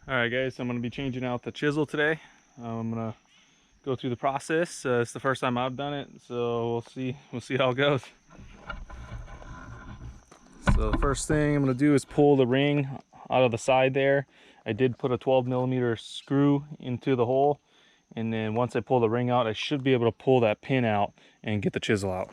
Alright guys, I'm going to be changing out the chisel today. I'm going to go through the process. It's the first time I've done it, so we'll see how it goes. So the first thing I'm going to do is pull the ring out of the side there. I did put a 12mm screw into the hole, and then once I pull the ring out, I should be able to pull that pin out and get the chisel out.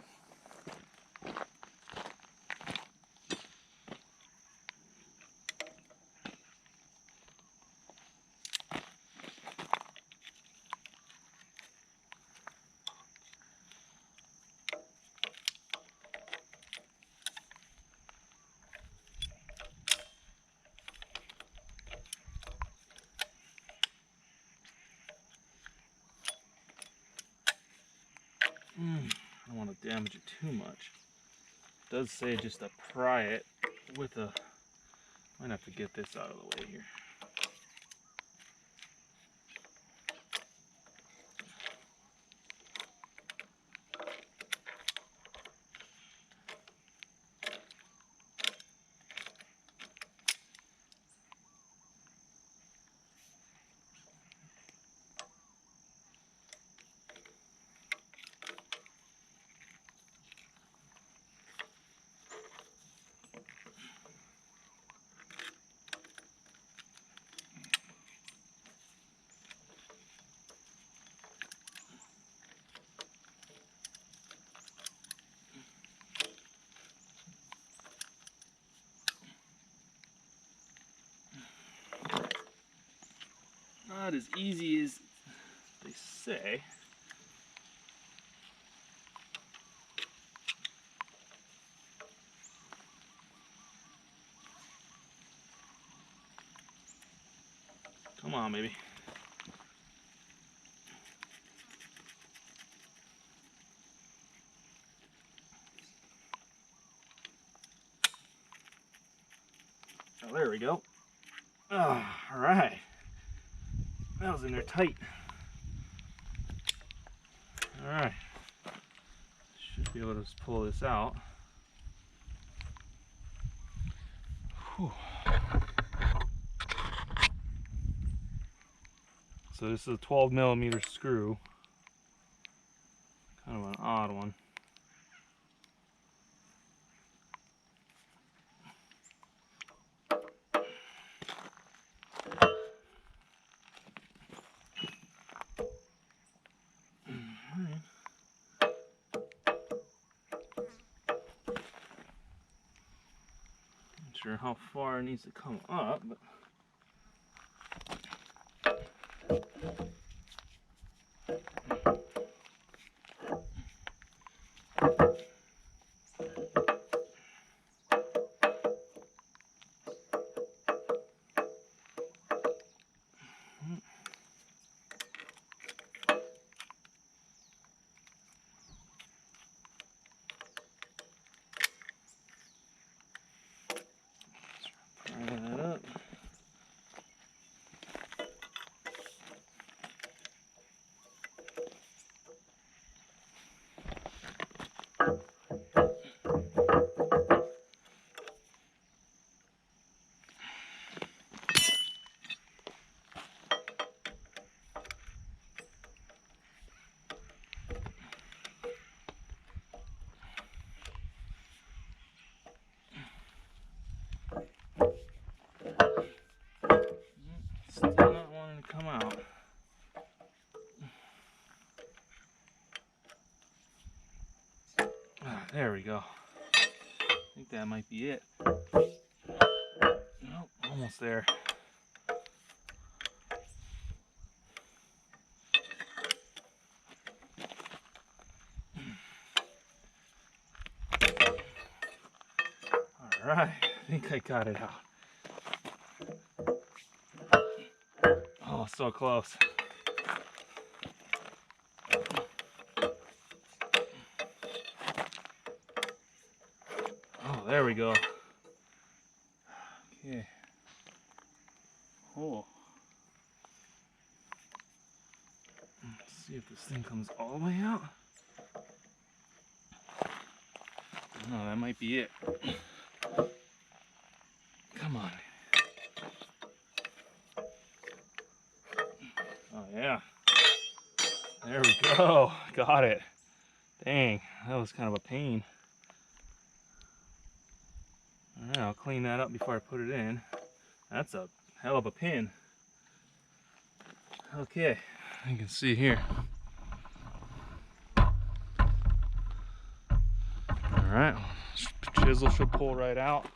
I don't want to damage it too much. It does say just to pry it with a... Might have to get this out of the way here. Not as easy as they say. Come on, baby. Oh, there we go. Oh, all right. That was in there tight. All right. Should be able to just pull this out. Whew. So this is a 12mm screw. Kind of an odd one. Not sure how far it needs to come up, but pry that up. Still not wanting to come out. Ah, there we go. I think that might be it. Nope, almost there. All right, I think I got it out. Oh, so close. Oh, there we go. Okay. Oh. Let's see if this thing comes all the way out. No, that might be it. Come on. Oh, got it. Dang, that was kind of a pain. All right, I'll clean that up before I put it in. That's a hell of a pin. Okay, you can see here. All right, chisel should pull right out.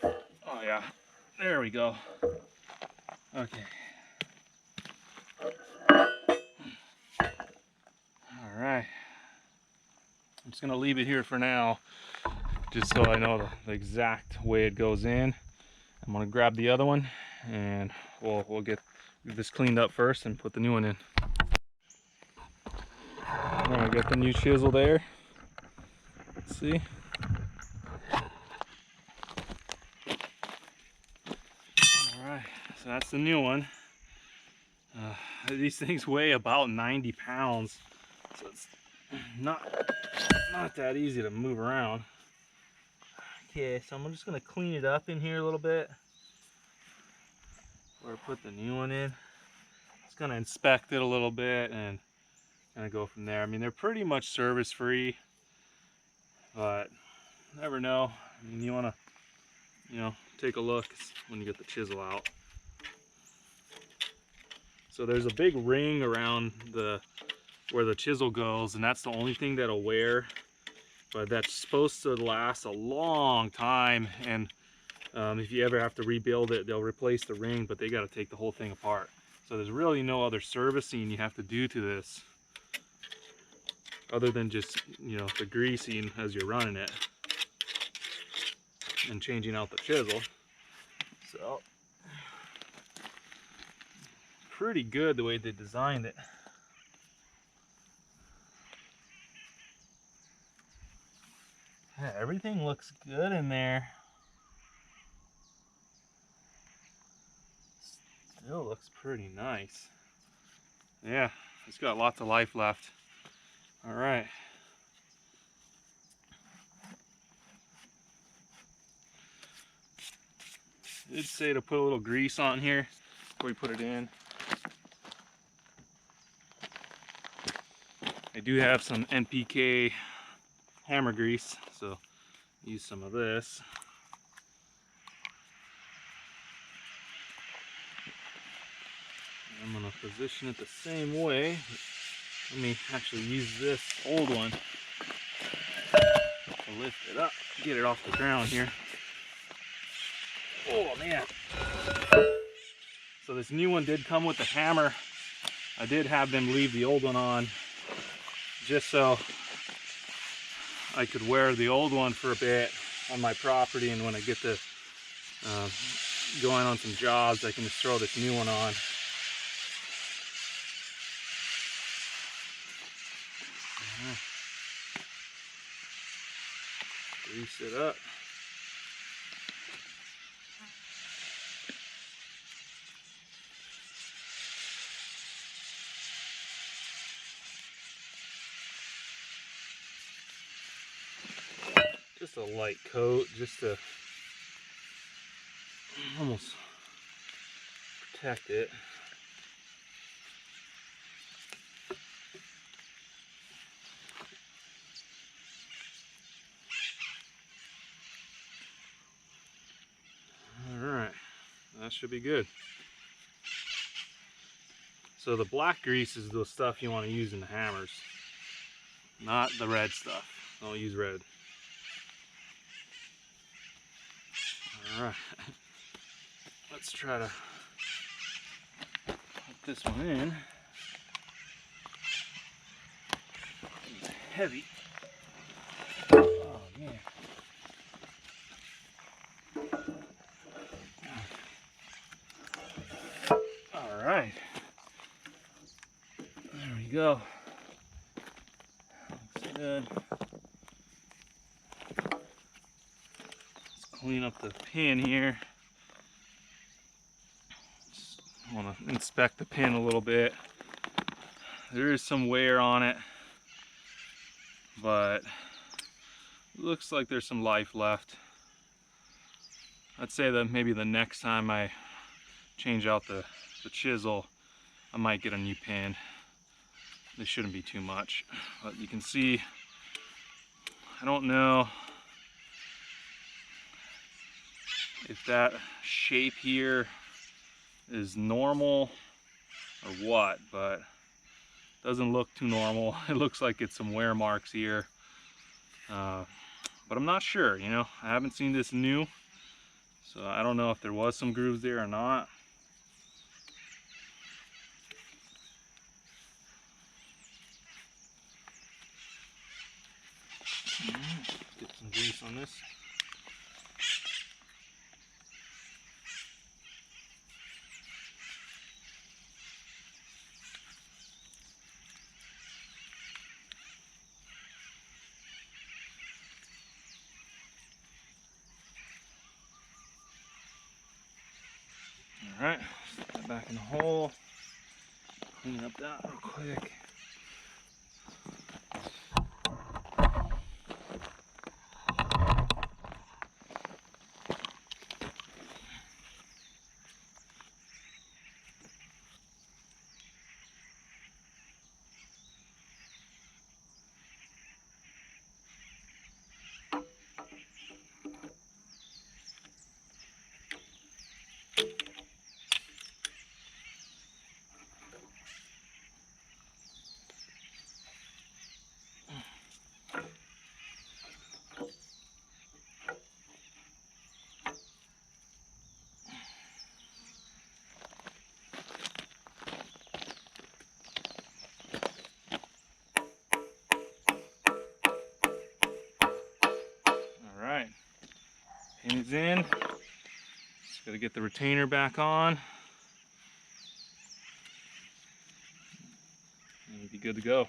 Oh yeah, there we go. Okay. All right. I'm just gonna leave it here for now, just so I know the exact way it goes in. I'm gonna grab the other one, and we'll get this cleaned up first and put the new one in. All right, got the new chisel there. Let's see. All right, so that's the new one. These things weigh about 90 pounds, so it's not that easy to move around. Okay, so I'm just gonna clean it up in here a little bit before I put the new one in. Just gonna inspect it a little bit and kind of go from there. I mean, they're pretty much service free, but never know. I mean, you wanna, take a look when you get the chisel out. So there's a big ring around where the chisel goes, and that's the only thing that'll wear. But that's supposed to last a long time, and if you ever have to rebuild it, they'll replace the ring, but they got to take the whole thing apart. So there's really no other servicing you have to do to this, other than just, the greasing as you're running it and changing out the chisel. So pretty good the way they designed it. Yeah, everything looks good in there. Still looks pretty nice. Yeah, it's got lots of life left. All right. I did say to put a little grease on here before we put it in. I do have some NPK hammer grease, so use some of this. I'm gonna position it the same way. Let me actually use this old one to lift it up, get it off the ground here. Oh man. So this new one did come with the hammer. I did have them leave the old one on just so I could wear the old one for a bit on my property, and when I get to going on some jobs, I can just throw this new one on. Grease it up. Just a light coat, just to almost protect it. Alright, that should be good. So the black grease is the stuff you want to use in the hammers, not the red stuff. Don't use red. Alright, let's try to put this one in. It's heavy. Oh man. Alright. There we go. Looks good. Clean up the pin here. Just want to inspect the pin a little bit. There is some wear on it, but it looks like there's some life left. I'd say that maybe the next time I change out the chisel, I might get a new pin. This shouldn't be too much, but you can see, I don't know if that shape here is normal or what, but it doesn't look too normal. It looks like it's some wear marks here, but I'm not sure, you know. I haven't seen this new, so I don't know if there was some grooves there or not. Get some grease on this. All right, stick that back in the hole. Clean up that real quick. Pin is in. Just got to get the retainer back on. And we'll be good to go.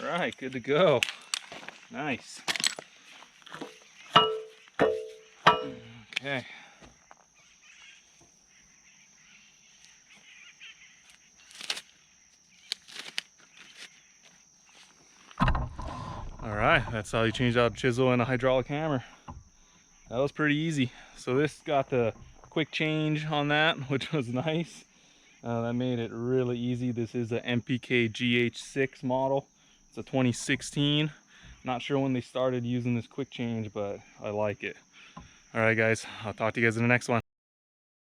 All right, good to go. Nice. Okay. All right, that's how you change out a chisel and a hydraulic hammer. That was pretty easy. So this got the quick change on that, which was nice. That made it really easy. This is a MPK GH6 model. It's a 2016. Not sure when they started using this quick change, but I like it. All right, guys, I'll talk to you guys in the next one.